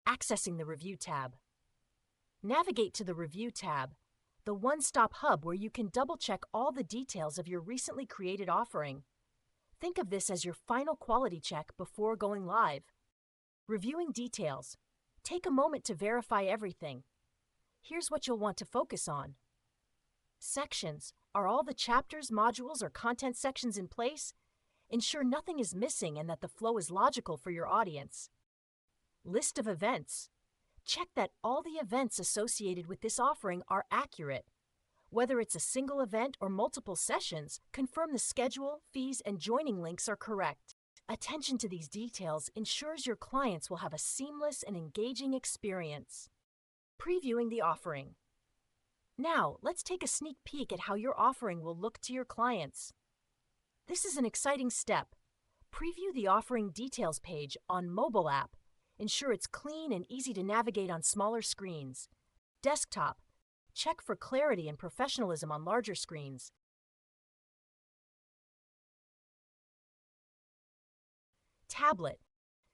Accessing the Review tab. Navigate to the Review tab, the one-stop hub where you can double-check all the details of your recently created offering. Think of this as your final quality check before going live. Reviewing details. Take a moment to verify everything. Here's what you'll want to focus on. Sections. Are all the chapters, modules, or content sections in place? Ensure nothing is missing and that the flow is logical for your audience. List of events. Check that all the events associated with this offering are accurate. Whether it's a single event or multiple sessions, confirm the schedule, fees, and joining links are correct. Attention to these details ensures your clients will have a seamless and engaging experience. Previewing the offering. Now, let's take a sneak peek at how your offering will look to your clients. This is an exciting step. Preview the offering details page on mobile app. Ensure it's clean and easy to navigate on smaller screens. Desktop. Check for clarity and professionalism on larger screens. Tablet.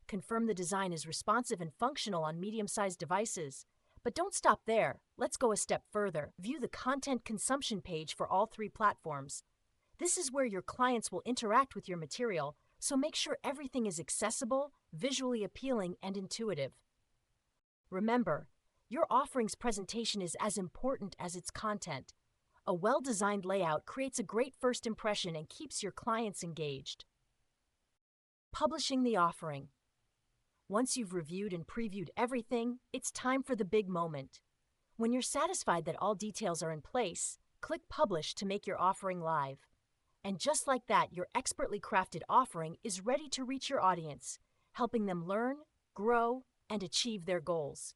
Confirm the design is responsive and functional on medium-sized devices. But don't stop there. Let's go a step further. View the content consumption page for all three platforms. This is where your clients will interact with your material, so make sure everything is accessible, visually appealing, and intuitive. Remember, your offering's presentation is as important as its content. A well-designed layout creates a great first impression and keeps your clients engaged. Publishing the offering. Once you've reviewed and previewed everything, it's time for the big moment. When you're satisfied that all details are in place, click Publish to make your offering live. And just like that, your expertly crafted offering is ready to reach your audience, helping them learn, grow, and achieve their goals.